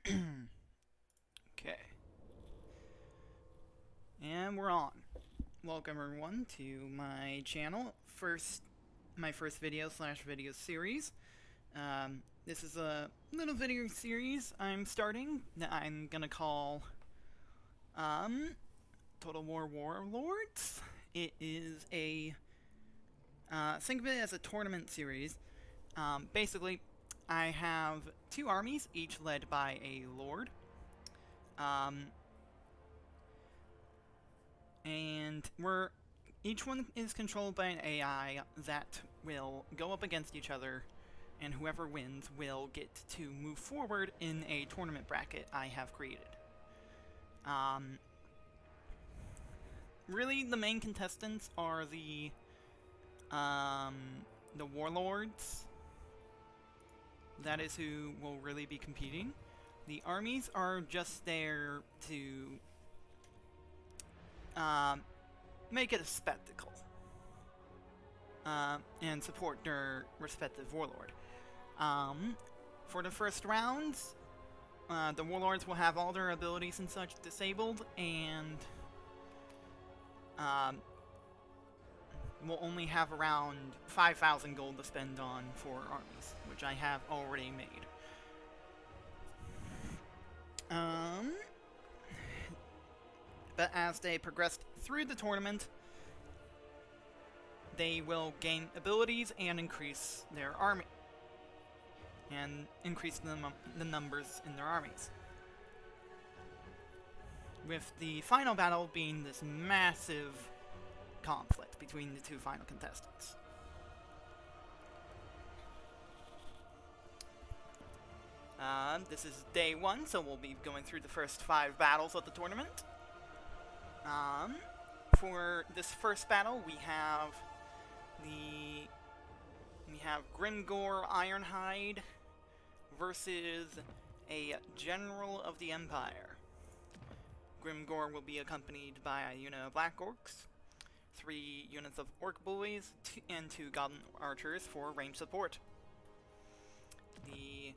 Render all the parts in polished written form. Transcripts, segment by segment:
Okay. And we're on. Welcome everyone to my channel. My first video/video series. This is a little video series I'm starting that I'm gonna call Total War Warlords. It is think of it as a tournament series. Basically, I have two armies, each led by a lord. And each one is controlled by an AI that will go up against each other, and whoever wins will get to move forward in a tournament bracket I have created. Really, the main contestants are the warlords. That is who will really be competing. The armies are just there to make it a spectacle and support their respective warlord. For the first rounds, the warlords will have all their abilities and such disabled, and we'll only have around 5,000 gold to spend on for armies, which I have already made. But as they progressed through the tournament, they will gain abilities and increase their army. And increase the numbers in their armies. With the final battle being this massive conflict between the two final contestants. This is day one, so we'll be going through the first 5 battles of the tournament. For this first battle, we have Grimgore Ironhide versus a general of the Empire. Grimgore will be accompanied by a unit of Black Orcs, 3 units of Orc Boys, and 2 Goblin Archers for range support. The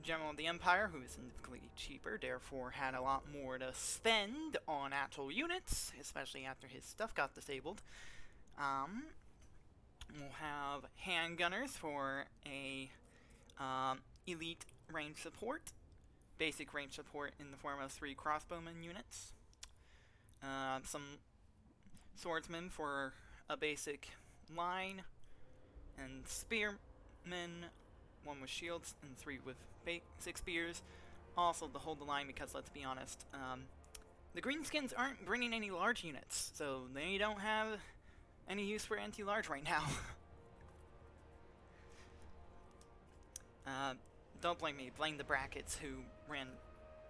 General of the Empire, who is significantly cheaper, therefore had a lot more to spend on actual units, especially after his stuff got disabled. We'll have handgunners for a elite range support, basic range support in the form of 3 crossbowmen units, some swordsmen for a basic line, and spearmen, 1 with shields and 3 with basic spears, also to hold the line, because let's be honest, the greenskins aren't bringing any large units, so they don't have any use for anti-large right now. Don't blame me, blame the brackets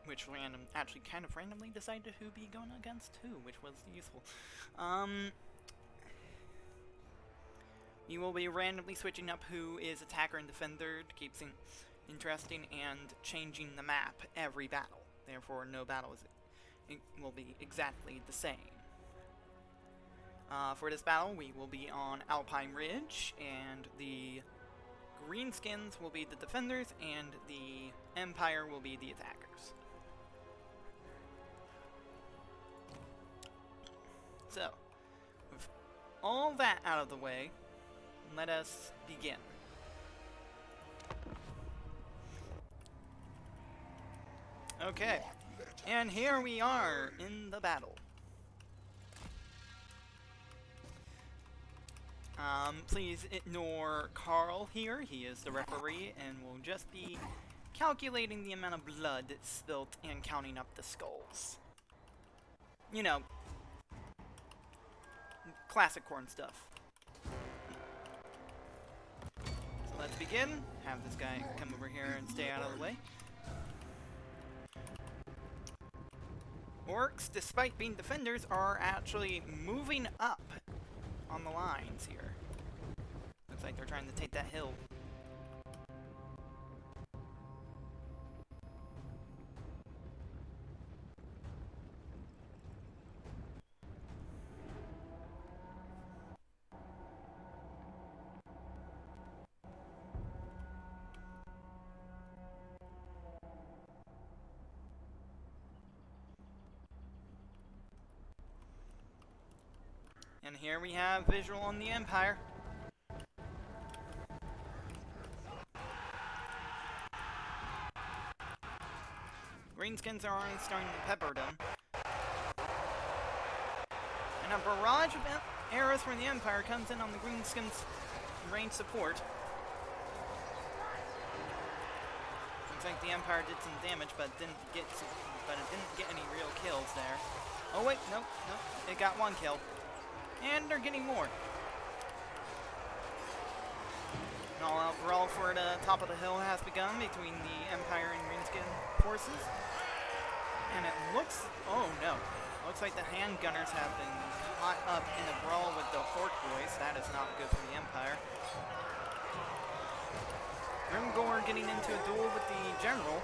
which actually kind of randomly decided who be going against who, which was useful. You will be randomly switching up who is attacker and defender to keep things interesting, and changing the map every battle. Therefore, no battle will be exactly the same. For this battle, we will be on Alpine Ridge, and the greenskins will be the defenders, and the Empire will be the attackers. So, with all that out of the way, let us begin. Okay, and here we are in the battle. Please ignore Carl here. He is the referee and will just be calculating the amount of blood spilt and counting up the skulls. You know, classic corn stuff. So let's begin. Have this guy come over here and stay out of the way. Orcs, despite being defenders, are actually moving up on the lines here. Looks like they're trying to take that hill. And here we have visual on the Empire. Greenskins are already starting to pepper them. And a barrage of arrows from the Empire comes in on the Greenskins' range support. Looks like the Empire did some damage, but it didn't get any real kills there. Oh wait, nope, it got one kill. And they're getting more. An all-out brawl for the top of the hill has begun between the Empire and Greenskin forces. And it looks, oh no, looks like the handgunners have been caught up in a brawl with the Orc boys. That is not good for the Empire. Grimgor getting into a duel with the General.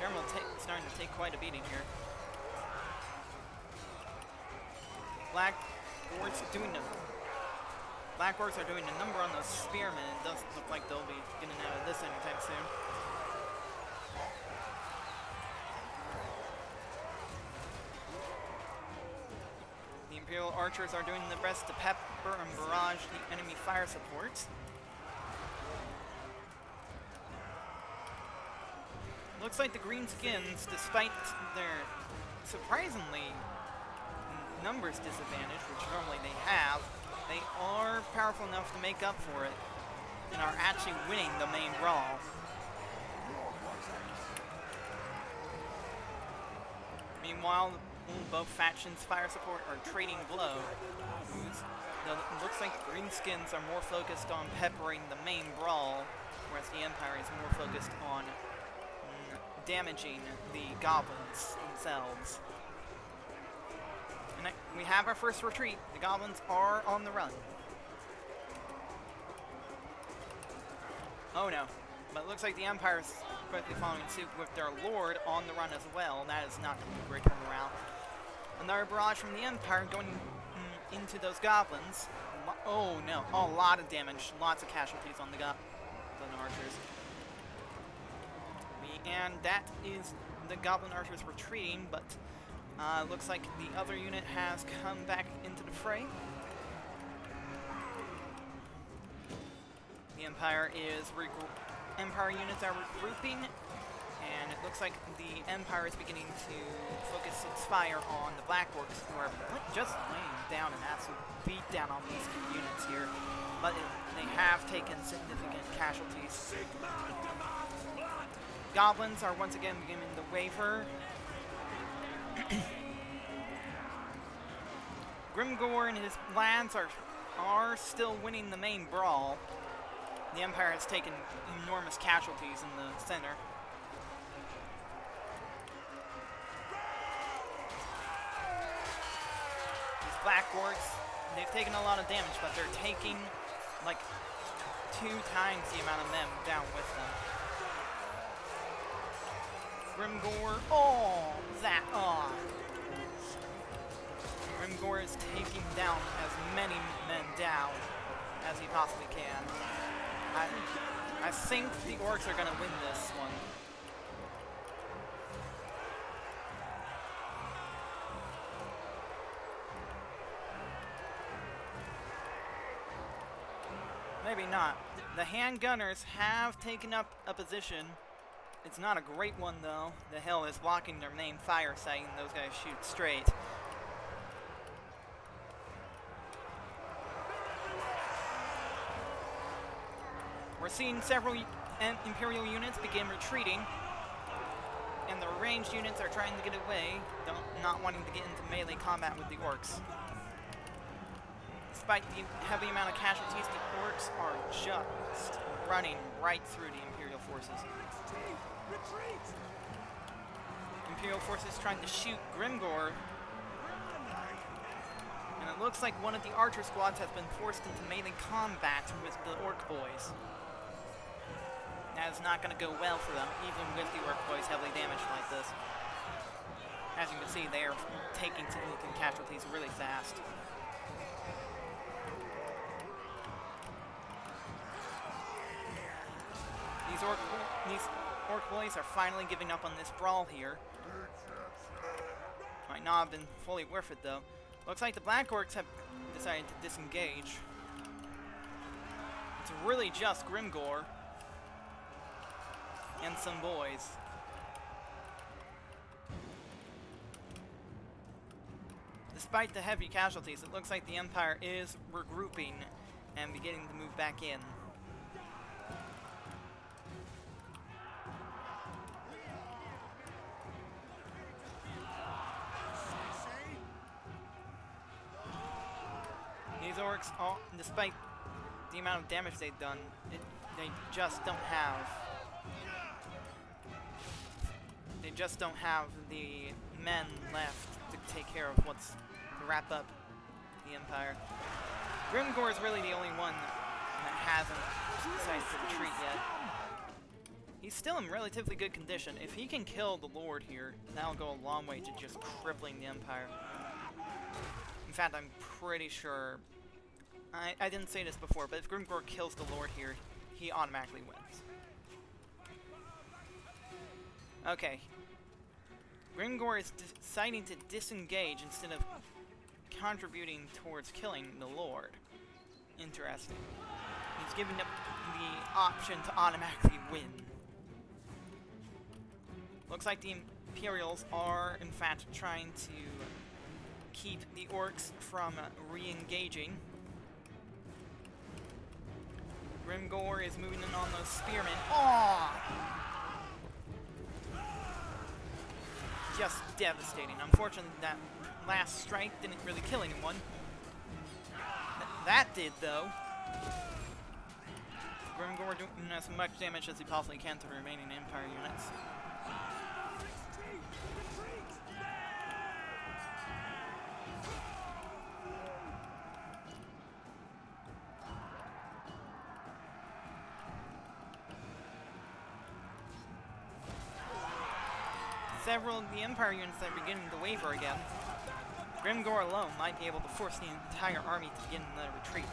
General starting to take quite a beating here. Black Orcs are doing a number on those spearmen. It doesn't look like they'll be getting out of this anytime soon. The Imperial archers are doing their best to pepper and barrage the enemy fire supports. Looks like the Greenskins, despite their surprisingly numbers disadvantage, which normally they have, they are powerful enough to make up for it and are actually winning the main brawl. Meanwhile, both factions' fire support are trading blows. It looks like the Greenskins are more focused on peppering the main brawl, whereas the Empire is more focused on damaging the goblins themselves. And we have our first retreat. The goblins are on the run. Oh no. But it looks like the Empire is quickly following suit with their Lord on the run as well. That is not going to be great for morale. Another barrage from the Empire going into those goblins. Oh no. Oh, a lot of damage. Lots of casualties on the goblin archers. And that is the goblin archers retreating, but looks like the other unit has come back into the fray. The Empire units are regrouping, and it looks like the Empire is beginning to focus its fire on the Black Orcs, who are just laying down an absolute beat down on these units here. But they have taken significant casualties. Goblins are once again beginning to waver. Grimgor and his lads are still winning the main brawl. The Empire has taken enormous casualties in the center. These Black Orcs, they've taken a lot of damage, but they're taking like 2 times the amount of men down with them. Grimgor, Grimgor is taking down as many men down as he possibly can. I think the Orcs are going to win this one. Maybe not. The handgunners have taken up a position. It's not a great one, though. The hill is blocking their main fire site, and those guys shoot straight. We're seeing several Imperial units begin retreating, and the ranged units are trying to get away, not wanting to get into melee combat with the Orcs. Despite the heavy amount of casualties, the Orcs are just running right through the Imperial forces. Imperial forces trying to shoot Grimgor, and it looks like one of the archer squads has been forced into melee combat with the Orc boys. That is not going to go well for them, even with the Orc boys heavily damaged like this. As you can see, they are taking significant casualties really fast. These These orc boys are finally giving up on this brawl here. Might not have been fully worth it though. Looks like the black orcs have decided to disengage. It's really just Grimgor and some boys. Despite the heavy casualties, it looks like the Empire is regrouping and beginning to move back in. These orcs, despite the amount of damage they've done, they just don't have the men left to take care of what's to wrap up the Empire. Grimgor is really the only one that hasn't decided to retreat yet. He's still in relatively good condition. If he can kill the Lord here, that'll go a long way to just crippling the Empire. In fact, I'm pretty sure... I didn't say this before, but if Grimgor kills the Lord here, he automatically wins. Okay. Grimgor is deciding to disengage instead of contributing towards killing the Lord. Interesting. He's giving up the option to automatically win. Looks like the Imperials are, in fact, trying to keep the orcs from re-engaging. Grimgor is moving in on those spearmen. Oh! Just devastating. Unfortunately, that last strike didn't really kill anyone. That did, though. Grimgor doing as much damage as he possibly can to the remaining Empire units. Several of the Empire units are beginning to waver again. Grimgor alone might be able to force the entire army to begin the retreat.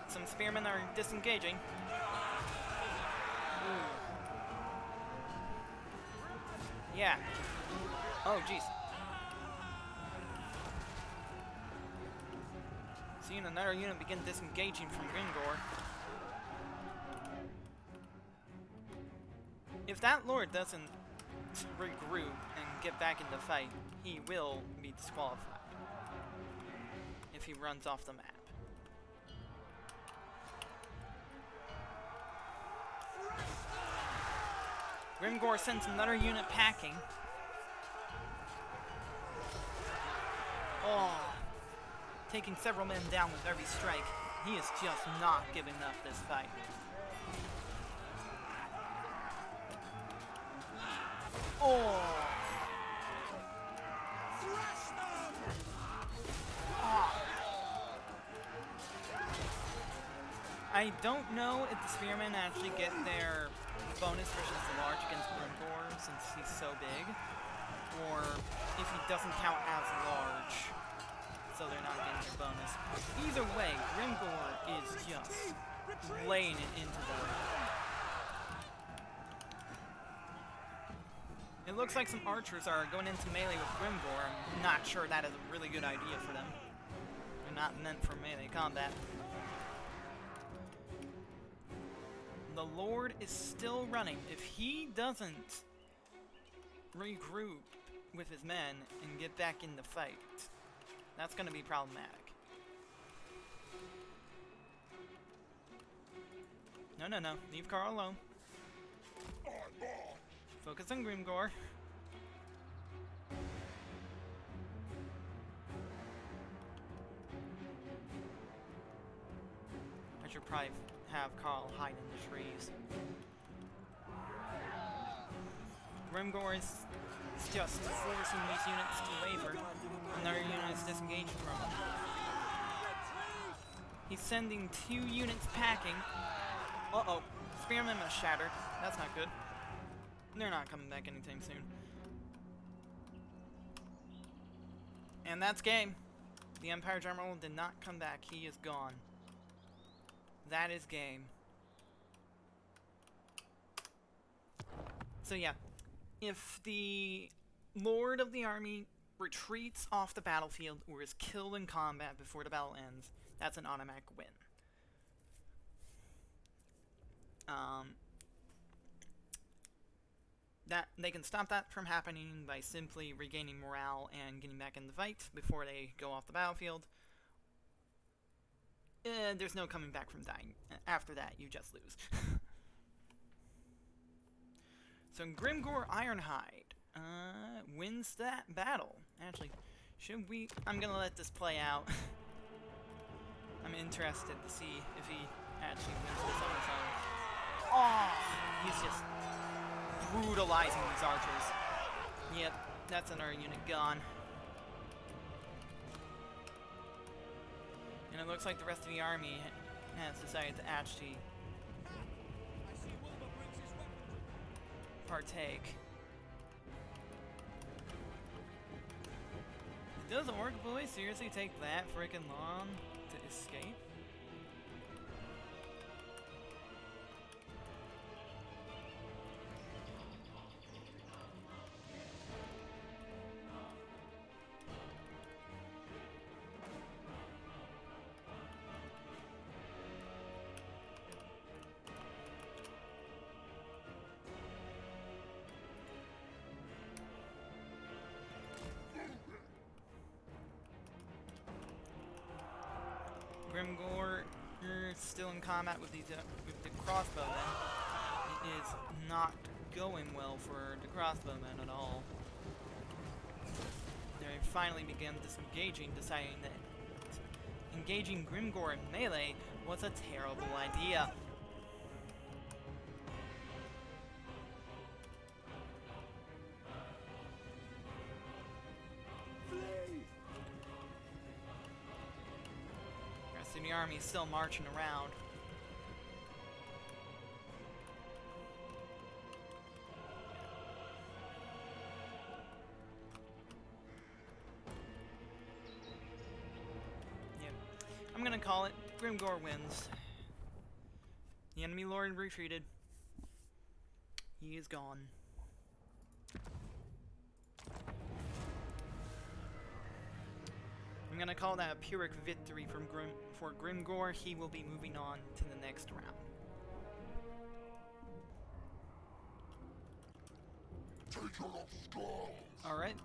Some spearmen are disengaging. Ooh. Yeah. Oh, jeez. Seeing another unit begin disengaging from Grimgor. If that Lord doesn't regroup and get back in the fight, he will be disqualified if he runs off the map. Grimgor sends another unit packing. Oh. Taking several men down with every strike. He is just not giving up this fight. Oh! I don't know if the spearmen actually get their bonus versus the large against Grimgor since he's so big, or if he doesn't count as large, so they're not getting their bonus. Either way, Grimgor is just laying it into them. It looks like some archers are going into melee with Grimgor. I'm not sure that is a really good idea for them. They're not meant for melee combat. The Lord is still running. If he doesn't regroup with his men and get back in the fight, that's going to be problematic. No. Leave Carl alone. Focus on Grimgor. I should probably have Carl hide in the trees. Grimgor is just forcing these units to waver. Another unit is disengaged from him. He's sending 2 units packing. Uh-oh. Spearman was shattered. That's not good. They're not coming back anytime soon. And that's game. The Empire General did not come back. He is gone. That is game. So yeah, if the Lord of the Army retreats off the battlefield or is killed in combat before the battle ends, that's an automatic win. That they can stop that from happening by simply regaining morale and getting back in the fight before they go off the battlefield. There's no coming back from dying. After that, you just lose. So Grimgore Ironhide wins that battle. Actually, should we... I'm gonna let this play out. I'm interested to see if he actually wins this on his own. Oh, he's just brutalizing these archers. Yep, that's another unit gone. And it looks like the rest of the army has decided to actually partake. Does Orc Boy seriously take that freaking long to escape? Grimgore still in combat with the crossbowmen. It is not going well for the crossbowmen at all. They finally began disengaging, deciding that engaging Grimgore in melee was a terrible idea. The army is still marching around. Yep. I'm gonna call it. Grimgore wins. The enemy lord retreated. He is gone. I'm gonna call that a Pyrrhic victory for Grimgore. He will be moving on to the next round. Alright,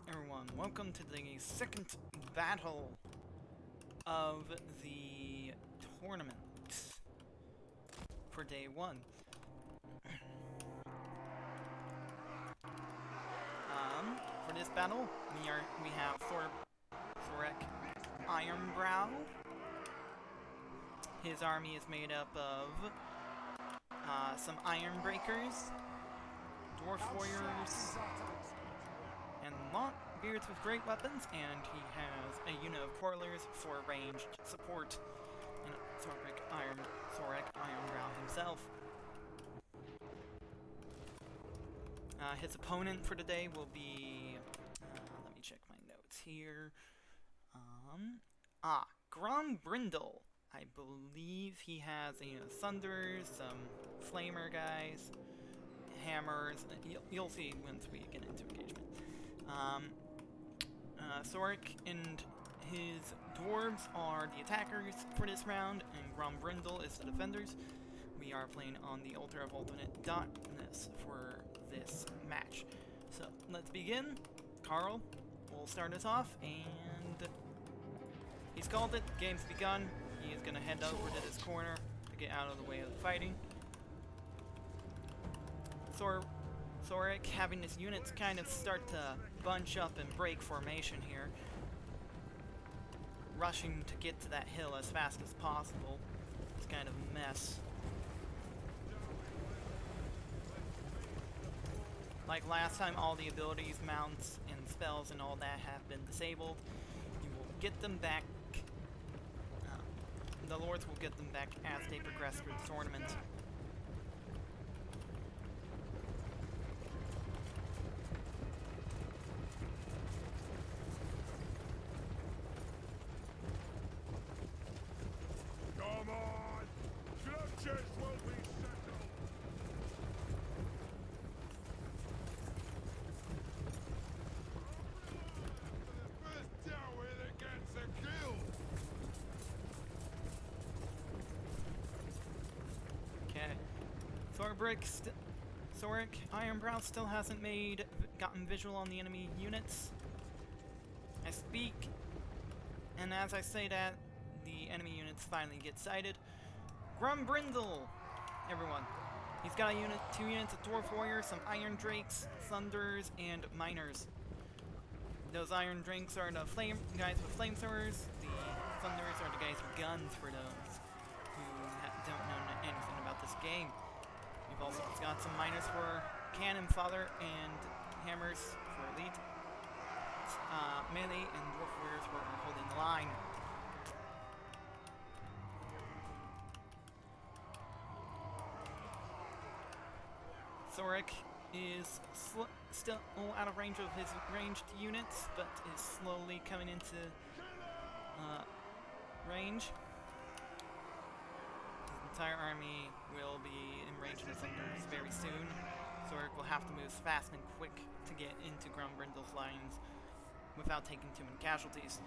everyone, welcome to the second battle of the tournament for day one. For this battle, we have Thorek Ironbrow. His army is made up of some Ironbreakers, Dwarf Warriors, and Longbeards with great weapons, and he has a unit of Quarrelers for ranged support, and Thorek Ironbrow himself. His opponent for today will be, let me check my notes here. Grombrindle. I believe he has Thunders, some Flamer guys, Hammers. You'll see once we get into engagement. Thorek and his dwarves are the attackers for this round, and Grombrindle is the defenders. We are playing on the Altar of Ultimate Darkness for this match. So let's begin. Carl will start us off, and he's called it. Game's begun. He is going to head over to this corner to get out of the way of the fighting. Thorek having his units kind of start to bunch up and break formation here, rushing to get to that hill as fast as possible. It's kind of a mess. Like last time, all the abilities, mounts, and spells and all that have been disabled. You will get them back. The lords will get them back as they progress through the tournament. Thoric Ironbrow still hasn't gotten visual on the enemy units. I speak, and as I say that, the enemy units finally get sighted. Grumbrindle! Everyone. He's got a 2 units of Dwarf Warriors, some Iron Drakes, Thunders, and Miners. Those Iron Drakes are the guys with flamethrowers. The Thunders are the guys with guns, for those who don't know anything about this game. We've also got some Miners for Cannon Fodder and Hammers for Elite. Melee and Dwarf Warriors for holding the line. Thoric is still out of range of his ranged units, but is slowly coming into range. His entire army will be in range of the Thunders very soon. Thoric will have to move fast and quick to get into Grumbrindle's lines without taking too many casualties.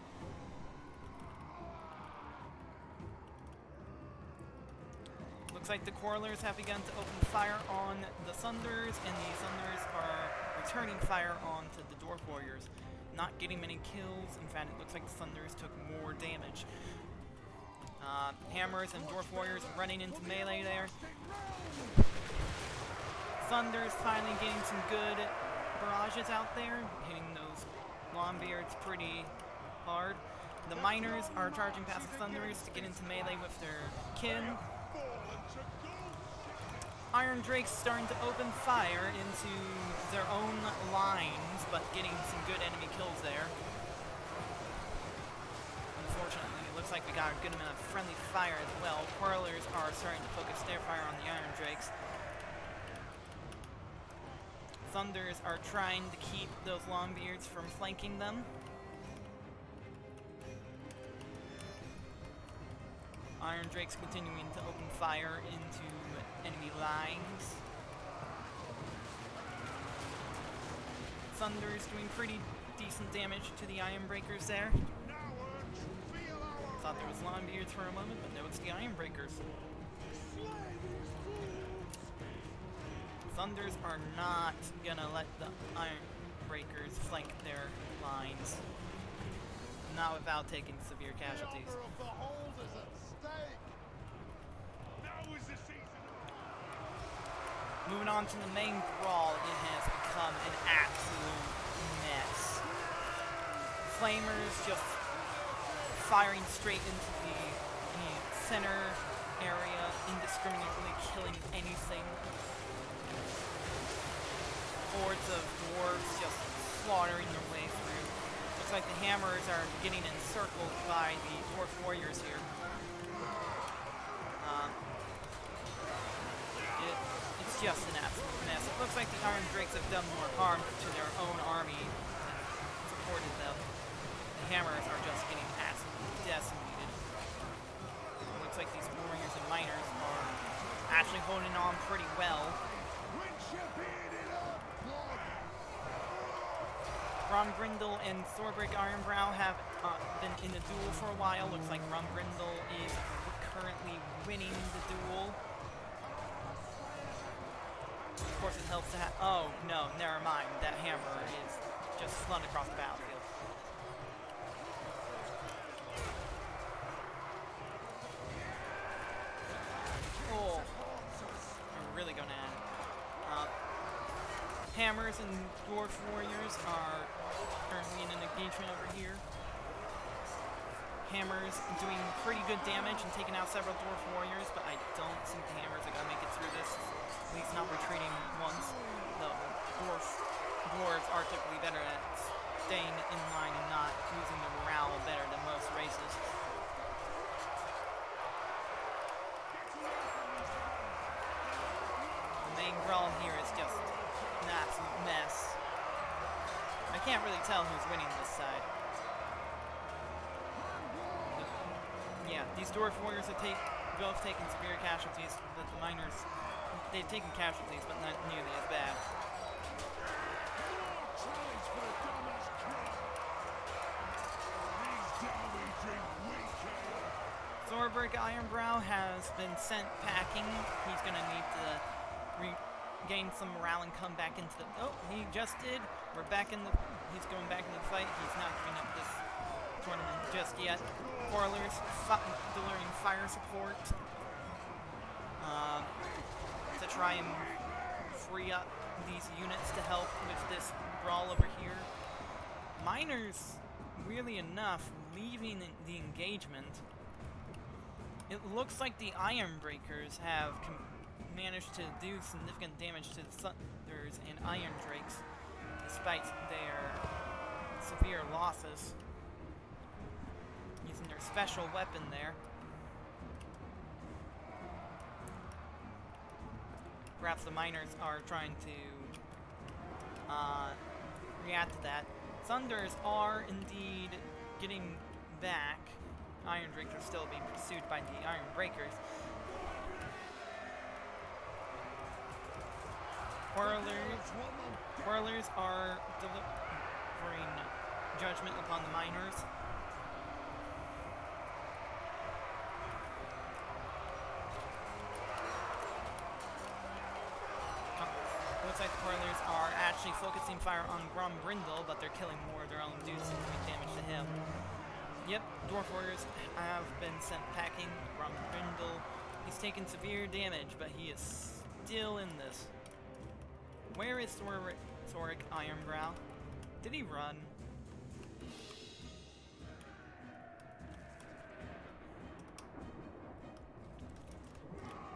Looks like the Quarrelers have begun to open fire on the Thunders, and the Thunders are returning fire onto the Dwarf Warriors. Not getting many kills. In fact, it looks like the Thunders took more damage. Hammers and Dwarf Warriors running into melee there. Thunders finally getting some good barrages out there, hitting those Longbeards pretty hard. The Miners are charging past the Thunders to get into melee with their kin. Iron Drake's starting to open fire into their own lines, but getting some good enemy kills there. Unfortunately, it looks like we got a good amount of friendly fire as well. Quarrelers are starting to focus their fire on the Iron Drakes. Thunders are trying to keep those Longbeards from flanking them. Iron Drake's continuing to open fire into enemy lines. Thunder's doing pretty decent damage to the Iron Breakers there. Thought there was Longbeards for a moment, but no, it's the Iron Breakers. Thunders are not gonna let the Iron Breakers flank their lines. Not without taking severe casualties. Moving on to the main brawl, it has become an absolute mess. Flamers just firing straight into the center area, indiscriminately killing anything. Hordes of dwarves just slaughtering their way through. Looks like the hammers are getting encircled by the dwarf warriors here. It's just an absolute mess. It looks like the Iron Drakes have done more harm to their own army than supported them. The hammers are just getting absolutely decimated. It looks like these warriors and miners are actually holding on pretty well. Grumbrindle and Thorbrick Ironbrow have been in the duel for a while. Looks like Grumbrindle is currently winning the duel. Of course, it helps to have. Oh no, never mind. That hammer is just slung across the battlefield. Oh, we're really going at it. Hammers and dwarf warriors are currently in an engagement over here. Hammers doing pretty good damage and taking out several dwarf warriors, but I don't think the hammers are going to make it through this. At least not retreating once. The dwarves are typically better at staying in line and not using their morale better than most races. The main brawl here is just an absolute mess. I can't really tell who's winning this side. Yeah, these dwarf warriors have both taken severe casualties, but the miners, they've taken casualties, but not nearly as bad. Thorberg Ironbrow has been sent packing. He's going to need to gain some morale and come back into the... Oh, he just did. We're back in the... He's going back into the fight. He's not giving up this tournament just yet. Warlords delivering fire support to try and free up these units to help with this brawl over here. Miners, weirdly enough, leaving the engagement. It looks like the Iron Breakers have managed to do significant damage to the Thunders and Iron Drakes, despite their severe losses. Using their special weapon there. Perhaps the miners are trying to react to that. Thunders are indeed getting back. Iron Drakes are still being pursued by the Iron Breakers. Warlords are delivering judgment upon the miners. Looks like the Warlords are actually focusing fire on Brindle, but they're killing more of their own dudes and doing damage to him. Yep, Dwarf Warriors have been sent packing. Brindle, he's taken severe damage, but he is still in this. Where is Thoric Ironbrow? Did he run?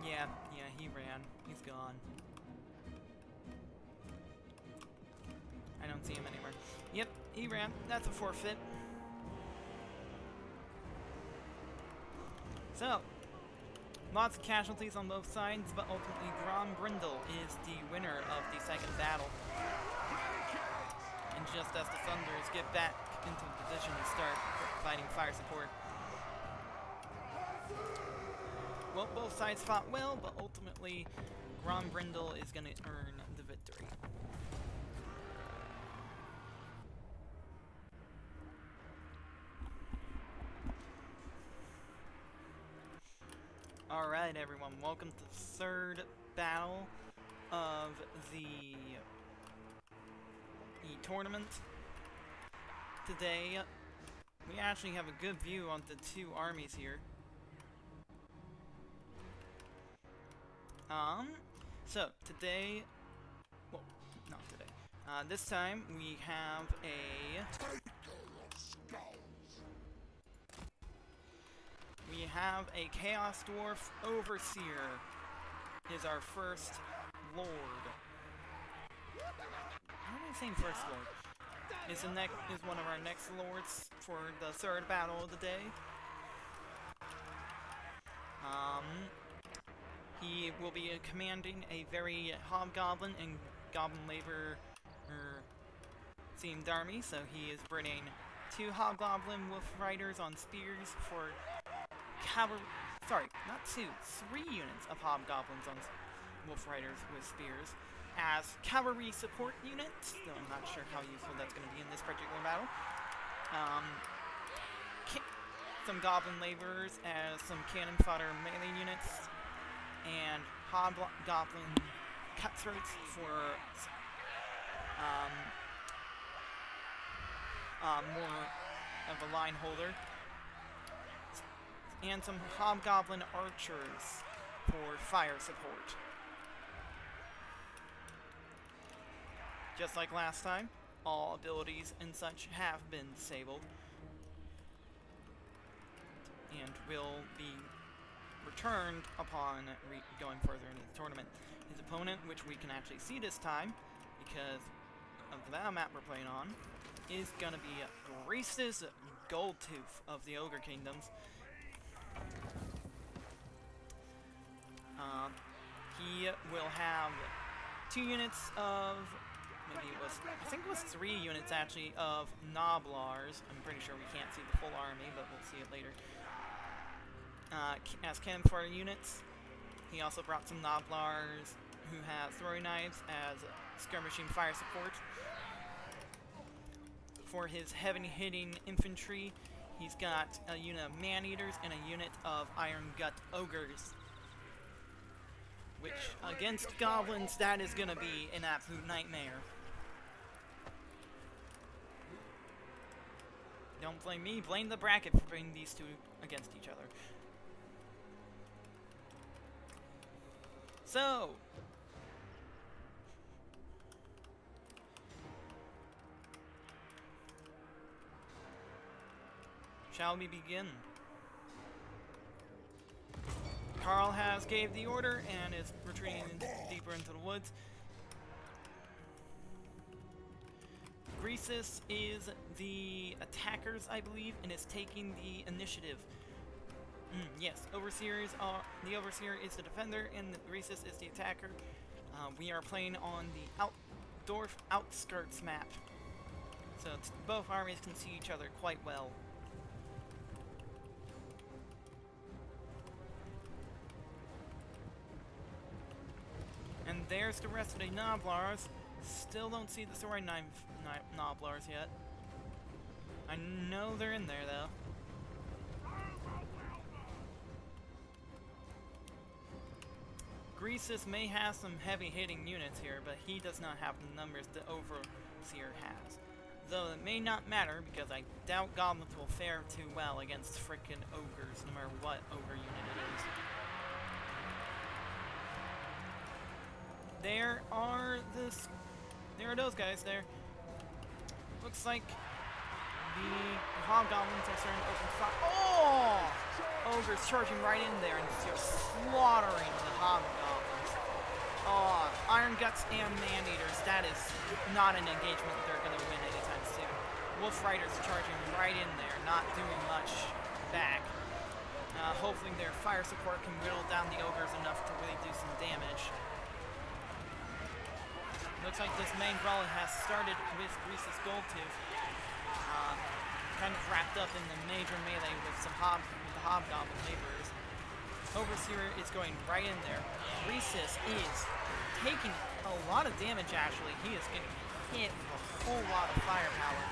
Yeah, he ran. He's gone. I don't see him anywhere. Yep, he ran. That's a forfeit. So, lots of casualties on both sides, but ultimately Brindle is the winner of the second battle. And just as the Thunders get back into position to start providing fire support. Well, both sides fought well, but ultimately Brindle is going to earn the victory. Alright everyone, welcome to the third battle of the tournament. Today, we actually have a good view on the two armies here. So today, well, not today. This time we have a Chaos Dwarf Overseer is our first lord. How am I saying first lord? Is one of our next lords for the third battle of the day. He will be commanding a very hobgoblin and goblin labor themed army, so he is bringing 2 hobgoblin wolf riders on spears for cavalry. Sorry, not 2, 3 units of hobgoblins on wolf riders with spears as cavalry support units. Though I'm not sure how useful that's going to be in this particular battle. Some goblin laborers as some cannon fodder melee units, and hobgoblin cutthroats for more of a line holder, and some hobgoblin archers for fire support. Just like last time, all abilities and such have been disabled and will be returned upon going further into the tournament. His opponent, which we can actually see this time because of that map we're playing on, is gonna be Grease's Goldtooth of the Ogre Kingdoms. He will have 2 units of, I think it was 3 units actually, of Noblars. I'm pretty sure we can't see the full army, but we'll see it later. As cannon fodder units, he also brought some Noblars who have throwing knives as skirmishing fire support. For his heavy-hitting infantry, he's got a unit of man-eaters and a unit of iron gut ogres. Which, against goblins, that is gonna be an absolute nightmare. Don't blame me, blame the bracket for bringing these two against each other. So, shall we begin? Carl has gave the order and is retreating deeper into the woods. Greasus is the attackers, I believe, and is taking the initiative. Yes, the Overseer is the defender, and the Greasus is the attacker. We are playing on the outskirts map, so both armies can see each other quite well. And there's the rest of the Noblars. Still don't see the sword Noblars yet. I know they're in there though. Greasus may have some heavy hitting units here, but he does not have the numbers the Overseer has. Though it may not matter, because I doubt goblins will fare too well against frickin' ogres, no matter what ogre unit it is. There are those guys there. Looks like the hobgoblins are starting to open fire. Oh! Ogres charging right in there and just slaughtering the hobgoblins. Oh, Iron Guts and Man-Eaters, that is not an engagement they're going to win anytime soon. Wolf Riders charging right in there, not doing much back. Hopefully their fire support can whittle down the ogres enough to really do some damage. Looks like this main brawler has started with Greasus Goldtooth. Kind of wrapped up in the major melee with some hobgoblin laborers. Overseer is going right in there. Greasus is taking a lot of damage actually. He is getting hit with a whole lot of firepower.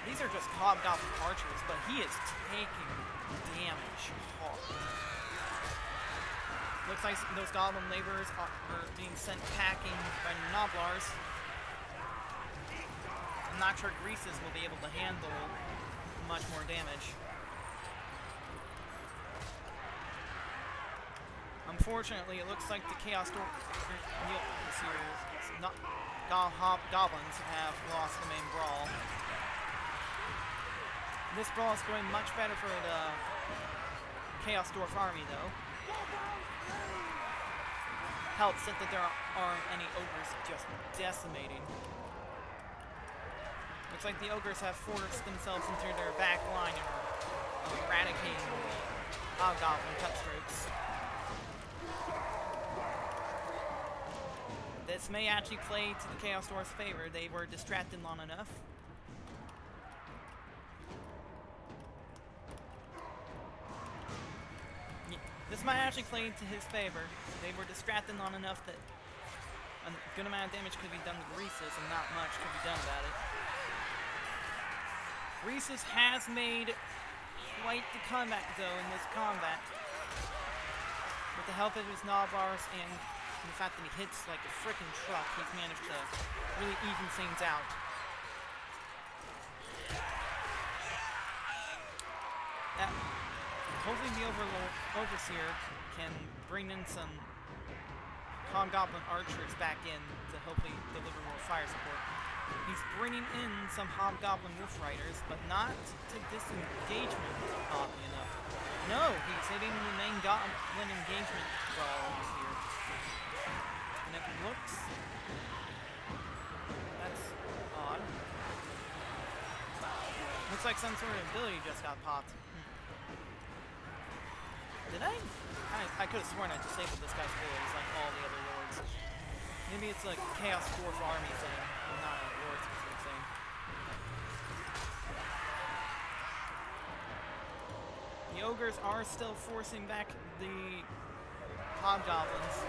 These are just hobgoblin archers, but he is taking damage hard. Looks like those goblin laborers are being sent packing by Noblars. I'm not sure Greasus will be able to handle much more damage. Unfortunately, it looks like the Chaos Goblins have lost the main brawl. This brawl is going much better for the Chaos Dwarf army, though. Helps that there aren't any ogres just decimating. Looks like the ogres have forced themselves into their back line and are eradicating the hobgoblin cutthroats. This may actually play to the Chaos Dwarf's favor. They were distracted long enough. This might actually play to his favor. They were distracted long enough that a good amount of damage could be done to Greasus and not much could be done about it. Greasus has made quite the comeback though in this combat. With the help of his Noblars and the fact that he hits like a frickin' truck, he's managed to really even things out. Hopefully the Overseer can bring in some hobgoblin archers back in to hopefully deliver more fire support. He's bringing in some hobgoblin wolf riders, but not to disengagement, oddly enough. No, he's hitting the main goblin engagement brawls here. And it looks... that's odd. Looks like some sort of ability just got popped. Did I? I could have sworn I disabled this guy's abilities like all the other lords. Maybe it's like Chaos Dwarf army thing, and not a lord specific thing. The ogres are still forcing back the hobgoblins.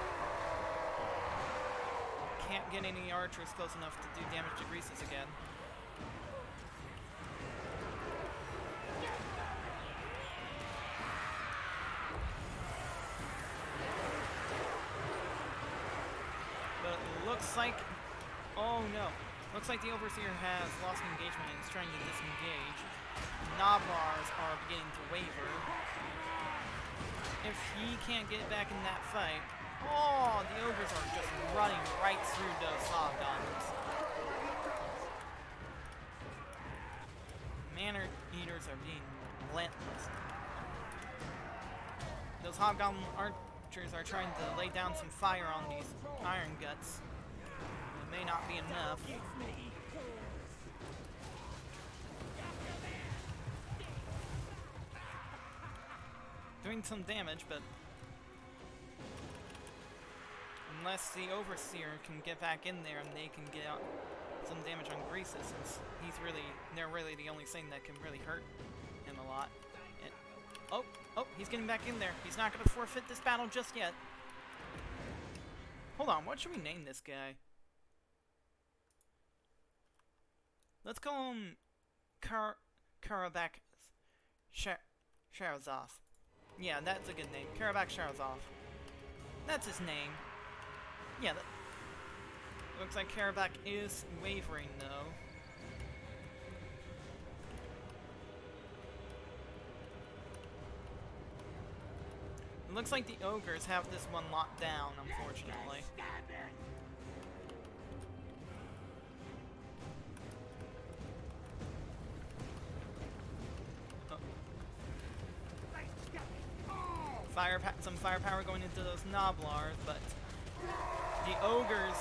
Can't get any archers close enough to do damage to Greasus again. looks like... Oh no. Looks like the Overseer has lost engagement and is trying to disengage. Noblars are beginning to waver. If he can't get back in that fight... Oh, the Ogres are just running right through those Hobgoblins. Manor Eaters are being relentless. Those Hobgoblin archers are trying to lay down some fire on these Iron Guts. It may not be enough. Doing some damage, but unless the Overseer can get back in there and they can get out some damage on Greases, since they're really the only thing that can really hurt him a lot. Oh, he's getting back in there. He's not going to forfeit this battle just yet. Hold on, what should we name this guy? Let's call him Karabakh Sharazov. Yeah, that's a good name. Karabakh Sharazov. That's his name. Yeah, looks like Karabakh is wavering, though. It looks like the Ogres have this one locked down, unfortunately. Some firepower going into those Noblars, but the Ogres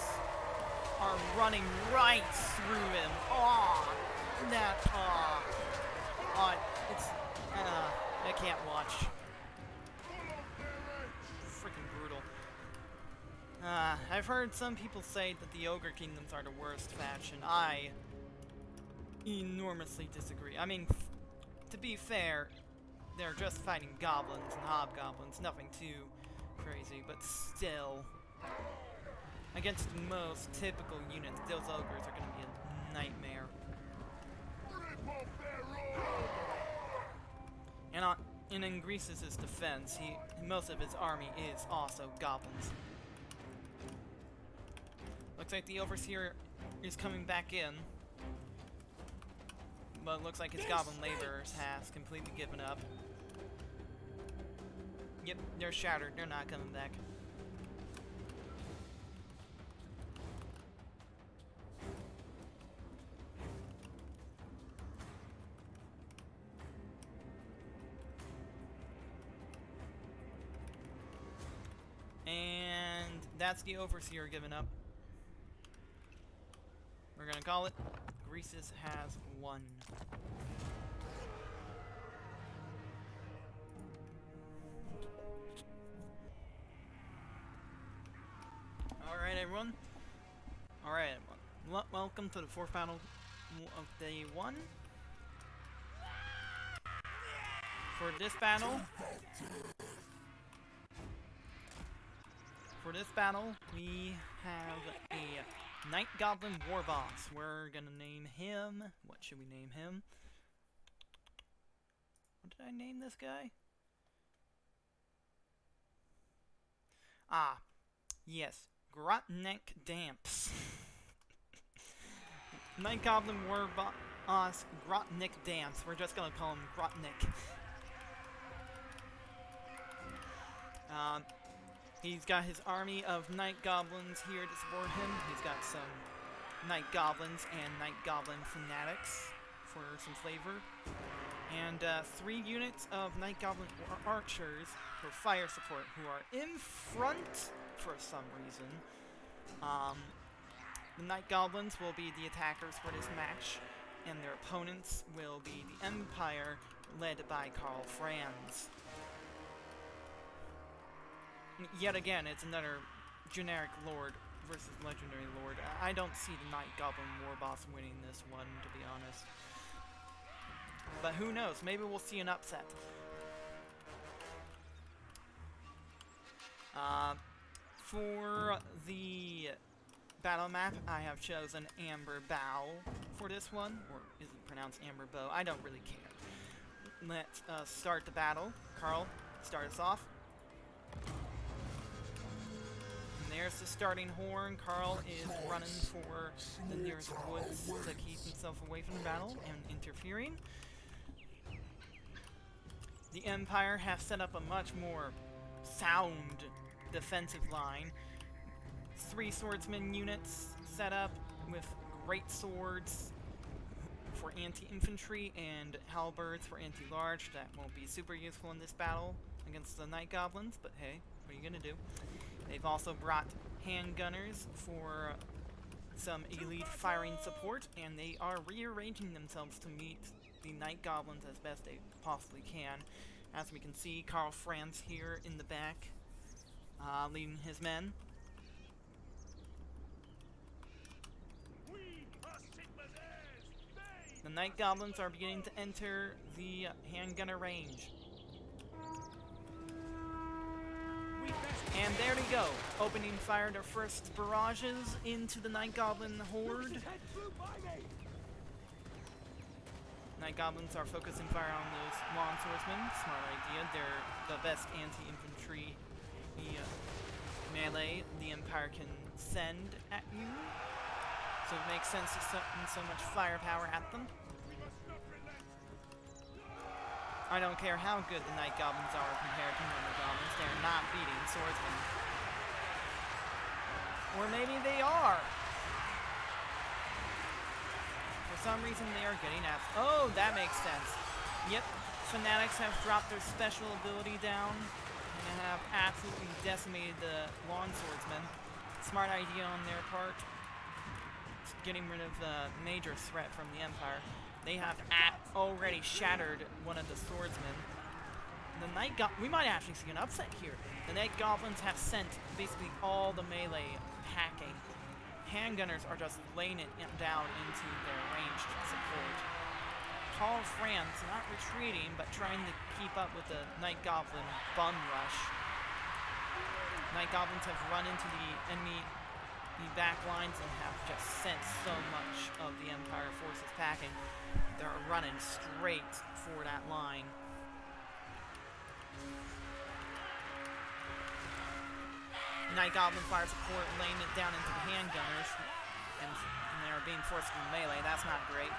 are running right through him. I can't watch. Freaking brutal. I've heard some people say that the Ogre Kingdoms are the worst faction. I enormously disagree. I mean, to be fair, they're just fighting goblins and hobgoblins, nothing too crazy, but still, against most typical units, those ogres are going to be a nightmare. And in Greases' defense, most of his army is also goblins. Looks like the Overseer is coming back in, but it looks like his goblin laborers has completely given up. Yep, they're shattered. They're not coming back. And that's the Overseer giving up. We're gonna call it Greases has won. Alright everyone. Welcome to the fourth battle of day 1. For this battle, we have a Night Goblin War Boss. We're gonna name him. What should we name him? What did I name this guy? Yes. Grotnek Damps. Night Goblin War Boss Grotnek Damps. We're just gonna call him Grotnek. He's got his army of Night Goblins here to support him. He's got some Night Goblins and Night Goblin Fanatics for some flavor. And 3 units of Night Goblin Archers for fire support who are in front for some reason. The Night Goblins will be the attackers for this match, and their opponents will be the Empire, led by Karl Franz. Yet again, it's another generic Lord versus Legendary Lord. I don't see the Night Goblin War Boss winning this one, to be honest. But who knows, maybe we'll see an upset. For the battle map, I have chosen Amber Bow for this one, or is it pronounced Amber Bow? I don't really care. Let's start the battle. Carl, start us off. And there's the starting horn. Carl is running for the nearest woods to keep himself away from the battle and interfering. The Empire has set up a much more sound defensive line. 3 swordsman units set up with great swords for anti-infantry and halberds for anti-large. That won't be super useful in this battle against the Night Goblins, but hey, what are you gonna do? They've also brought handgunners for some elite firing support, and they are rearranging themselves to meet the Night Goblins as best they possibly can. As we can see, Karl Franz here in the back, leading his men. The Night Goblins are beginning to enter the handgunner range. And there they go, opening fire their first barrages into the Night Goblin horde. Night Goblins are focusing fire on those long swordsmen. Smart idea. They're the best anti-infantry melee the Empire can send at you. So it makes sense to send so much firepower at them. I don't care how good the Night Goblins are compared to normal goblins, they're not beating swordsmen. Or maybe they are. For some reason they are getting at... Oh, that makes sense. Yep, Fanatics have dropped their special ability down and have absolutely decimated the long swordsmen. Smart idea on their part. Getting rid of the major threat from the Empire. They have already shattered one of the swordsmen. The Night Goblins... We might actually see an upset here. The Night Goblins have sent basically all the melee packing. Handgunners are just laying it down into their ranged support. Karl Franz not retreating, but trying to keep up with the Night Goblin bum rush. Night Goblins have run into the enemy back lines and have just sent so much of the Empire forces packing. They're running straight for that line. Night Goblin fire support laying it down into the handgunners, and they're being forced to melee. That's not great.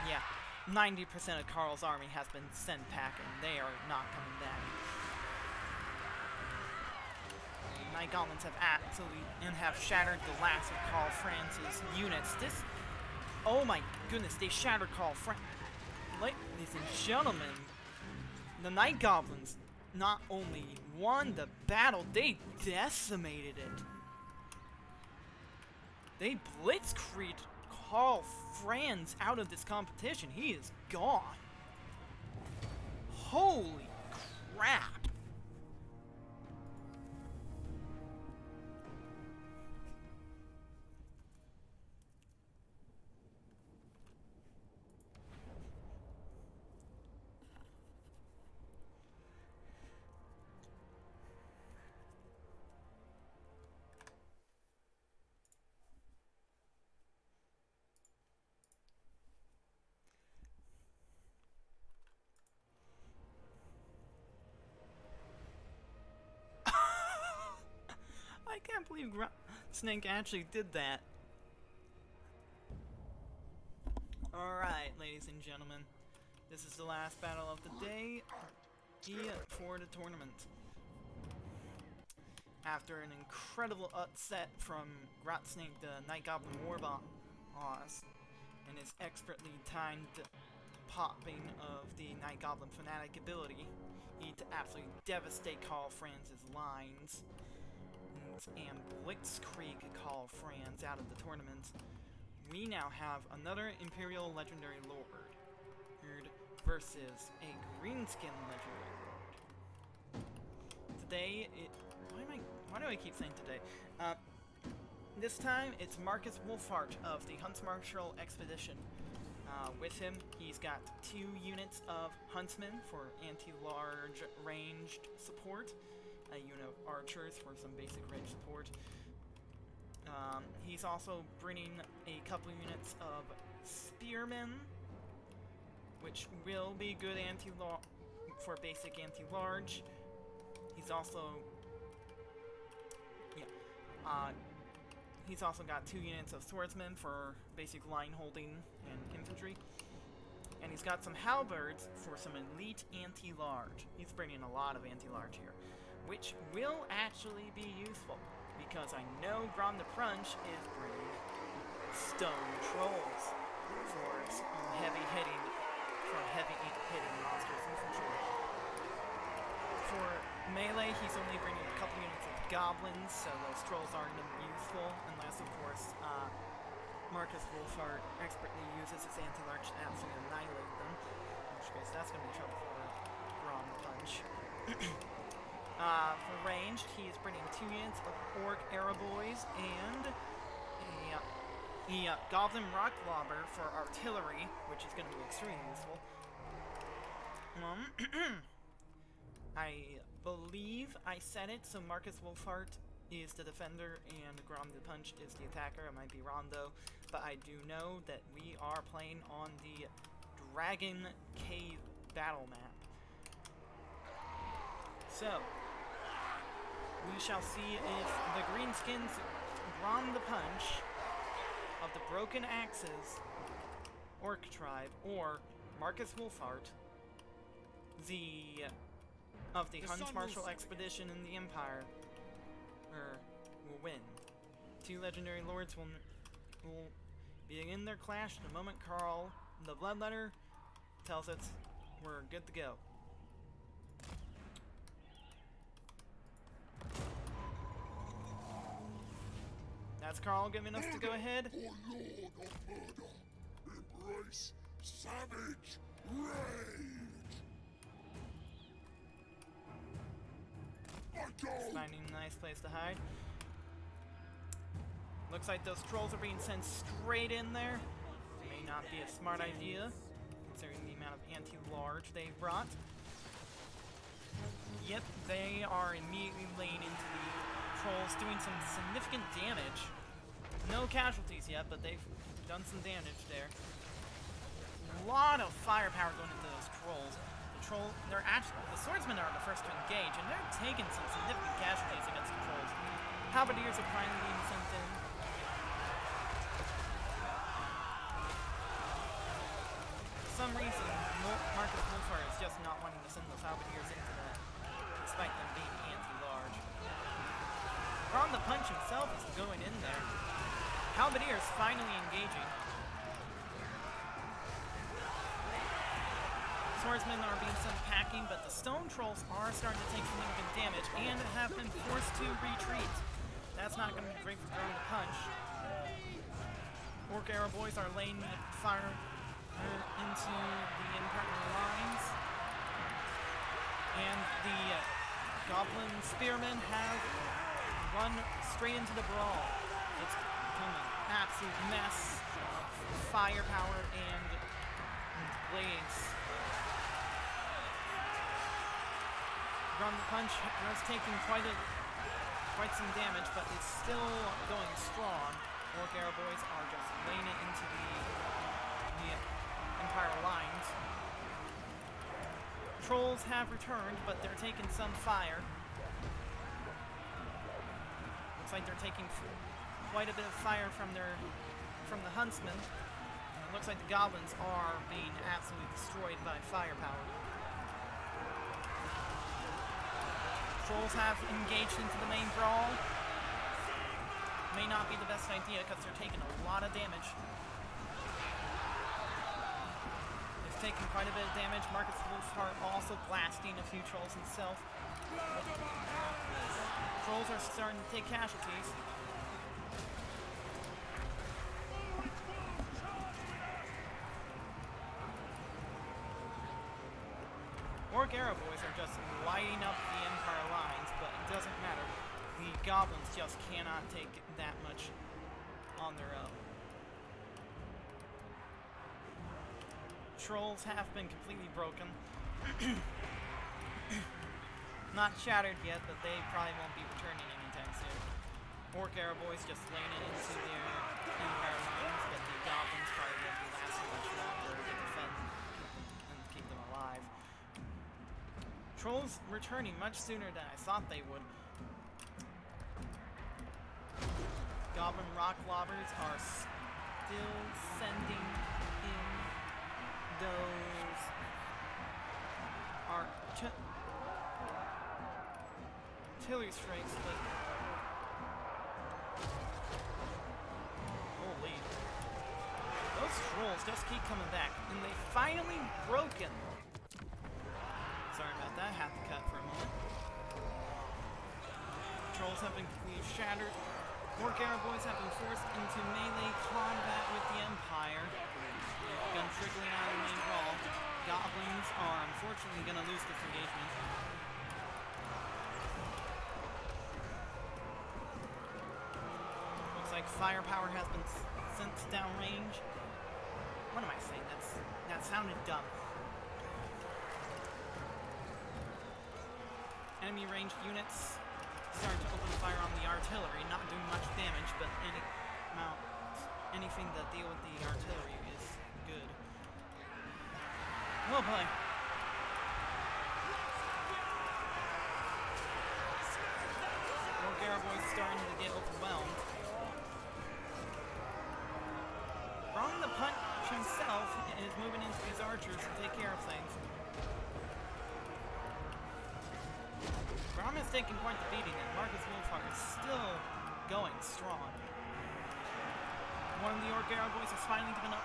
Yeah, 90% of Karl's army has been sent packing. They are not coming back. Night Goblins have absolutely and have shattered the last of Karl Franz's units. This, oh my goodness, they shattered Karl Franz. Ladies and gentlemen, the Night Goblins not only won the battle, they decimated it. They blitzkrieged Karl Franz out of this competition. He is gone. Holy crap. I can't believe Snake actually did that. Alright, ladies and gentlemen. This is the last battle of the day for the tournament. After an incredible upset from Grotsnake, the Night Goblin Warboss, and his expertly timed popping of the Night Goblin Fanatic ability, to absolutely devastate Karl Franz's lines and blitzkrieg Karl Franz out of the tournament. We now have another Imperial Legendary Lord versus a Greenskin Legendary Lord. Today, why do I keep saying today? This time, it's Marcus Wolfhart of the Hunts Marshal Expedition. With him, he's got 2 units of Huntsmen for anti-large ranged support, a unit of archers for some basic range support. He's also bringing a couple units of spearmen, which will be good for basic anti-large. He's also... Yeah. He's also got 2 units of swordsmen for basic line holding and infantry. And he's got some halberds for some elite anti-large. He's bringing a lot of anti-large here, which will actually be useful, because I know Grom the Crunch is bringing stone trolls for heavy hitting monsters infantry. For melee, he's only bringing a couple units of goblins, so those trolls aren't useful, unless, of course, Marcus Wolfhard expertly uses his anti-large to absolutely annihilate them, in which case that's going to be trouble for Grom the Punch. For ranged, he is bringing 2 units of Orc Aeroboys and a Goblin Rock Lobber for artillery, which is going to be extremely useful. I believe I said it, so Marcus Wolfhard is the defender and Grom the Punch is the attacker. I might be wrong though, but I do know that we are playing on the Dragon Cave battle map. So, we shall see if the Greenskins Grom the Punch of the Broken Axes Orc Tribe or Marcus Wolfhard of the Huns Martial Expedition in the Empire will win. 2 legendary lords will begin their clash the moment Carl, the Bloodletter, tells us we're good to go. That's Carl giving us the go ahead. Warlord of murder, embrace savage rage. Finding a nice place to hide. Looks like those trolls are being sent straight in there. May not be a smart idea, considering the amount of anti-large they've brought. Yep, they are immediately laying into the trolls, doing some significant damage. No casualties yet, but they've done some damage there. A lot of firepower going into those trolls. The swordsmen are the first to engage, and they're taking some significant casualties against the trolls. Halberdiers are finally being sent in. For some reason, Marcus Wolfhard is just not wanting to send those halberdiers into that, despite them being anti-large. Grom the Punch himself is going in there. Halberdiers finally engaging. Swordsmen are being sent packing, but the stone trolls are starting to take significant damage and have been forced to retreat. That's not going to be great for Grom the Punch. Orc Aeroboys are laying fire into the Empire lines. And the Goblin Spearmen have run straight into the brawl. It's become an absolute mess of firepower and blades. Grom the Punch has taken quite some damage, but it's still going strong. Orc Aeroboys are just laying it into the Empire lines. Trolls have returned, but they're taking some fire. Looks like they're taking quite a bit of fire from the Huntsmen. And it looks like the Goblins are being absolutely destroyed by firepower. Trolls have engaged into the main brawl. May not be the best idea because they're taking a lot of damage. They've taken quite a bit of damage. Marcus Wolfhard also blasting a few trolls himself. Trolls are starting to take casualties. Orc Aeroboys are just lighting up the Empire lines, but it doesn't matter. The Goblins just cannot take that much on their own. Trolls have been completely broken. Not shattered yet, but they probably won't be returning anytime soon. Orc Aeroboys just laying it into their Empire lines, but the Goblins probably won't be lasting much longer to defend and keep them alive. Trolls returning much sooner than I thought they would. Goblin rock lobbers are still sending in those artillery strikes, but holy, those trolls just keep coming back, and they finally broken. Sorry about that, had to cut for a moment. Trolls have been completely shattered. Warhammer boys have been forced into melee combat with the Empire. They've been trickling out of the main brawl. Goblins are unfortunately going to lose this engagement. Looks like firepower has been sent downrange. What am I saying? That sounded dumb. Enemy ranged units start to open fire on the artillery, not doing much damage, but anything that deal with the artillery is good. Oh boy. Warhammer starting to get overwhelmed. Ron the Punch himself is moving into his archers to take care of things. Rom is taking quite the beating, and Marcus Wolfhard is still going strong. One of the Orc boys has finally given up.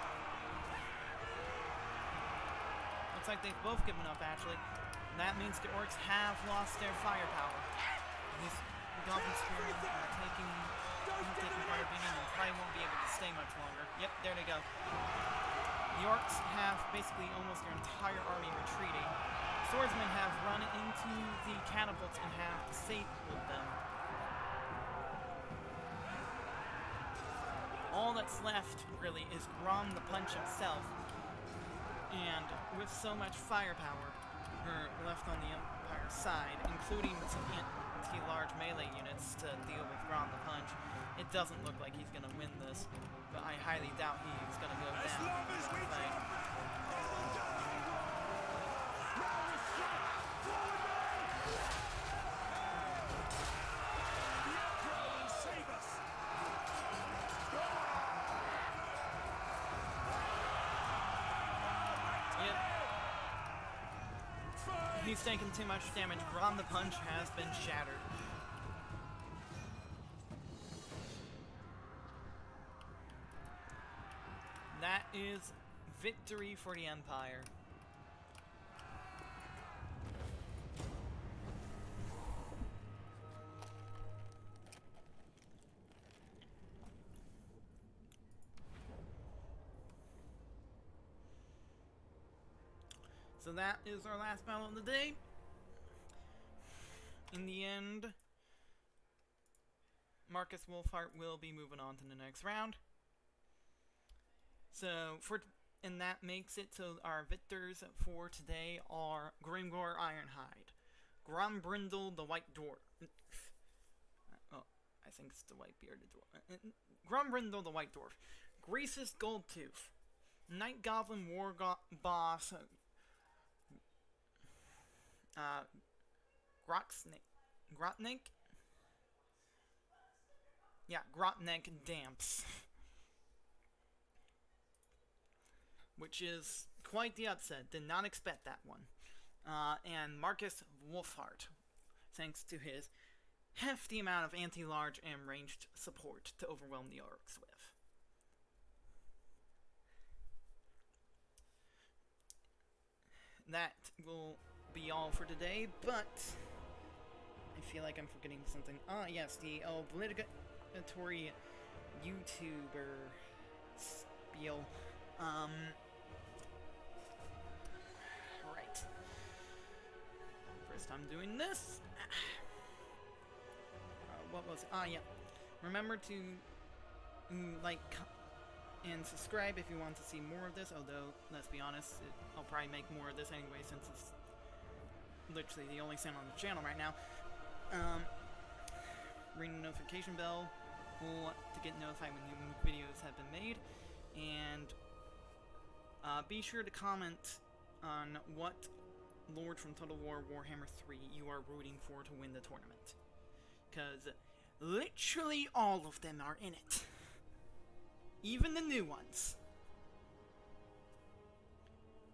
Looks like they've both given up, actually. That means the Orcs have lost their firepower. These Goblin Spearmen are taking fire beating and probably won't be able to stay much longer. Yep, there they go. The Orcs have basically almost their entire army retreating. Swordsmen have run into the catapults and have disabled them. All that's left, really, is Grom the Punch himself. And with so much firepower left on the Empire side, including some anti-large melee units to deal with Grom the Punch, it doesn't look like he's going to win this. But I highly doubt he's going to go down in this fight. He's taken too much damage. Grom the Punch has been shattered. That is victory for the Empire. So that is our last battle of the day. In the end, Marcus Wolfhart will be moving on to the next round. So, and that makes it so our victors for today are Grimgor Ironhide, Grombrindle the White Dwarf. Oh, I think it's the White Bearded Dwarf. Grombrindle the White Dwarf, Greasus Goldtooth, Night Goblin War Boss, Grotnik? Yeah, Grotnik Damps. Which is quite the upset. Did not expect that one. And Marcus Wolfhart, thanks to his hefty amount of anti-large and ranged support to overwhelm the Orcs with. That will be all for today, but I feel like I'm forgetting something. Ah, yes, the obligatory YouTuber spiel. Right. First time doing this. What was it? Ah, yeah. Remember to like and subscribe if you want to see more of this, although, let's be honest, I'll probably make more of this anyway since it's literally the only sound on the channel right now. Ring the notification bell to get notified when new videos have been made, and be sure to comment on what lord from Total War Warhammer 3 you are rooting for to win the tournament. Because literally all of them are in it. Even the new ones.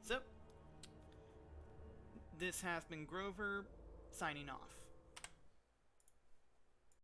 So, this has been Grover, signing off.